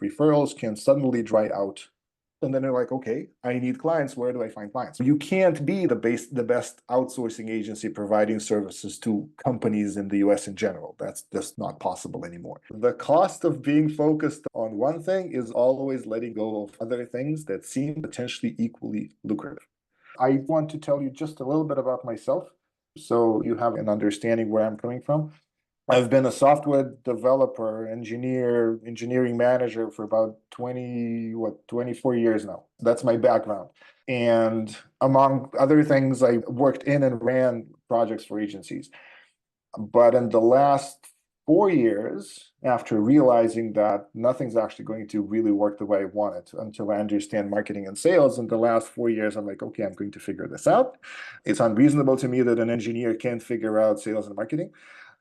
referrals can suddenly dry out. And then they're like, okay, I need clients. Where do I find clients? You can't be the best outsourcing agency providing services to companies in the US in general. That's just not possible anymore. The cost of being focused on one thing is always letting go of other things that seem potentially equally lucrative. I want to tell you just a little bit about myself so you have an understanding where I'm coming from. I've been a software developer, engineering manager for about 24 years now. That's my background. And among other things, I worked in and ran projects for agencies. But in the last 4 years, after realizing that nothing's actually going to really work the way I want it until I understand marketing and sales, in the last 4 years, I'm like, okay, I'm going to figure this out. It's unreasonable to me that an engineer can't figure out sales and marketing.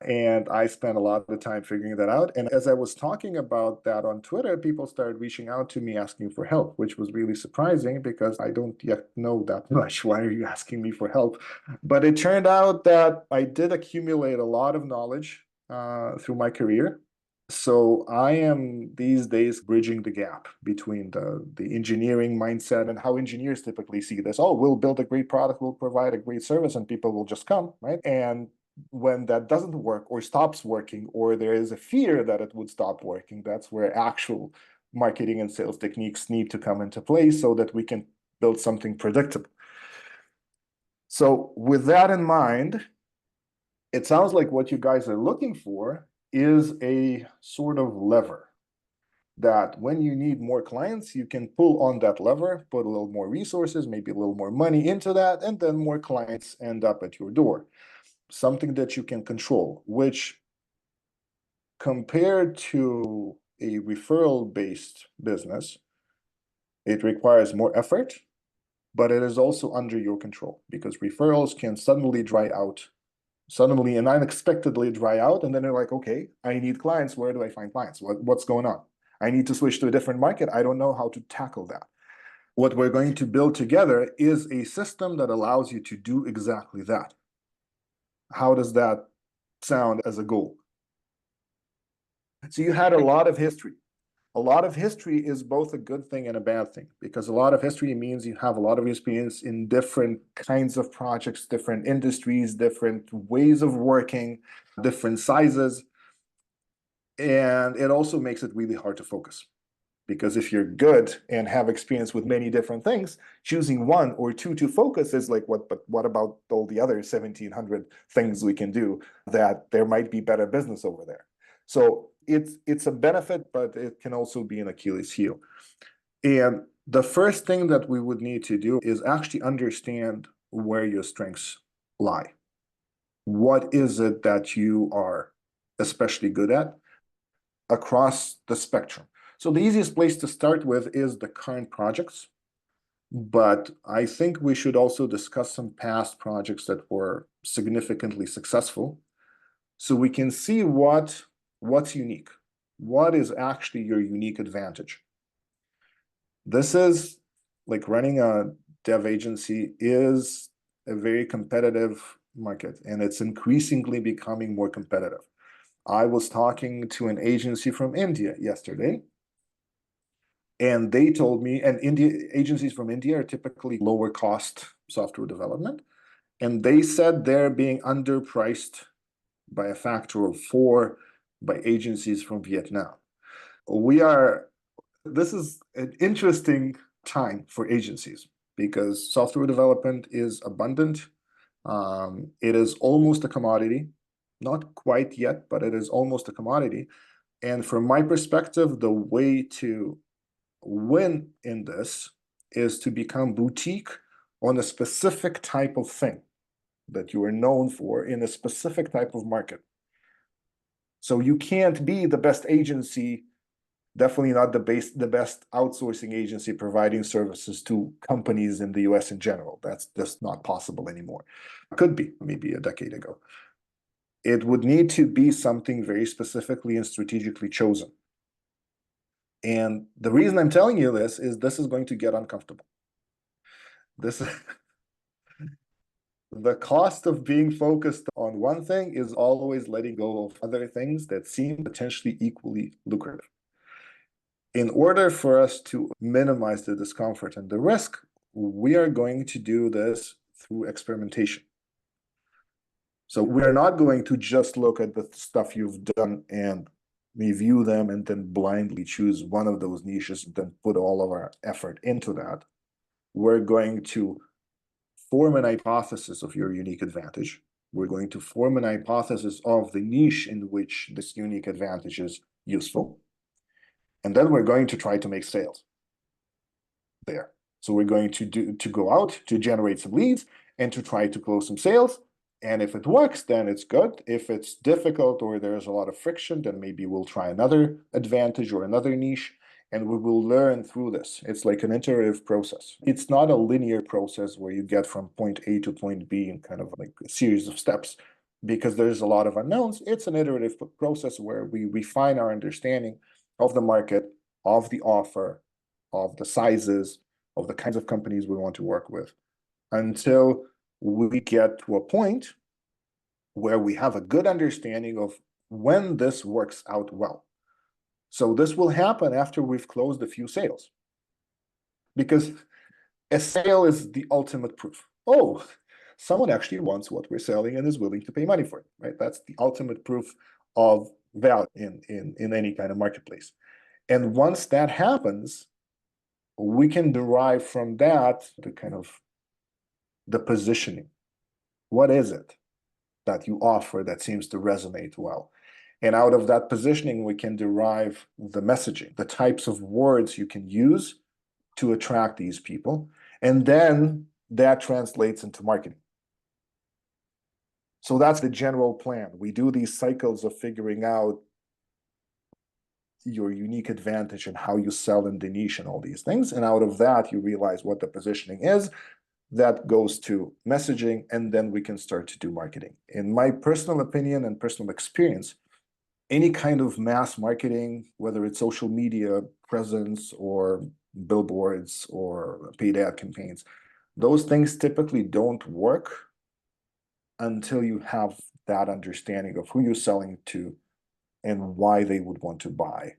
And I spent a lot of time figuring that out. And as I was talking about that on Twitter, people started reaching out to me asking for help, which was really surprising because I don't yet know that much. Why are you asking me for help? But it turned out that I did accumulate a lot of knowledge through my career. So I am these days bridging the gap between the engineering mindset and how engineers typically see this. Oh, we'll build a great product, we'll provide a great service, and people will just come, right? And when that doesn't work or stops working, or there is a fear that it would stop working, that's where actual marketing and sales techniques need to come into play so that we can build something predictable. So with that in mind, it sounds like what you guys are looking for is a sort of lever that when you need more clients, you can pull on that lever, put a little more resources, maybe a little more money into that, and then more clients end up at your door. Something that you can control, which compared to a referral-based business, it requires more effort, but it is also under your control because referrals can suddenly and unexpectedly dry out. And then they're like, okay, I need clients. Where do I find clients? What's going on? I need to switch to a different market. I don't know how to tackle that. What we're going to build together is a system that allows you to do exactly that. How does that sound as a goal? So you had a lot of history. A lot of history is both a good thing and a bad thing because a lot of history means you have a lot of experience in different kinds of projects, different industries, different ways of working, different sizes. And it also makes it really hard to focus because if you're good and have experience with many different things, choosing one or two to focus is like, but what about all the other 1,700 things we can do that there might be better business over there? So it's a benefit, but it can also be an Achilles heel. And the first thing that we would need to do is actually understand where your strengths lie. What is it that you are especially good at across the spectrum? So the easiest place to start with is the current projects, but I think we should also discuss some past projects that were significantly successful so we can see what's unique. What is actually your unique advantage? This is like running a dev agency is a very competitive market, and it's increasingly becoming more competitive. I was talking to an agency from India yesterday, and they told me, and agencies from India are typically lower cost software development, and they said they're being underpriced by a factor of 4 by agencies from Vietnam. This is an interesting time for agencies because software development is abundant. It is almost a commodity, not quite yet, but it is almost a commodity. And from my perspective, the way to win in this is to become boutique on a specific type of thing that you are known for in a specific type of market. So you can't be the best agency, definitely not the best outsourcing agency providing services to companies in the US in general. That's just not possible anymore. Could be maybe a decade ago. It would need to be something very specifically and strategically chosen. And the reason I'm telling you this is going to get uncomfortable. The cost of being focused on one thing is always letting go of other things that seem potentially equally lucrative. In order for us to minimize the discomfort and the risk, we are going to do this through experimentation. So we're not going to just look at the stuff you've done and review them and then blindly choose one of those niches and then put all of our effort into that. We're going to form an hypothesis of your unique advantage. We're going to form an hypothesis of the niche in which this unique advantage is useful. And then we're going to try to make sales there. So we're going to go out to generate some leads and to try to close some sales. And if it works, then it's good. If it's difficult or there's a lot of friction, then maybe we'll try another advantage or another niche, and we will learn through this. It's like an iterative process. It's not a linear process where you get from point A to point B in kind of like a series of steps, because there's a lot of unknowns. It's an iterative process where we refine our understanding of the market, of the offer, of the sizes, of the kinds of companies we want to work with, until we get to a point where we have a good understanding of when this works out well. So this will happen after we've closed a few sales, because a sale is the ultimate proof. Oh, someone actually wants what we're selling and is willing to pay money for it, right? That's the ultimate proof of value in any kind of marketplace. And once that happens, we can derive from that the kind of the positioning. What is it that you offer that seems to resonate well? And out of that positioning, we can derive the messaging, the types of words you can use to attract these people. And then that translates into marketing. So that's the general plan. We do these cycles of figuring out your unique advantage and how you sell in the niche and all these things. And out of that, you realize what the positioning is. That goes to messaging, and then we can start to do marketing. In my personal opinion and personal experience, any kind of mass marketing, whether it's social media presence or billboards or paid ad campaigns, those things typically don't work until you have that understanding of who you're selling to and why they would want to buy.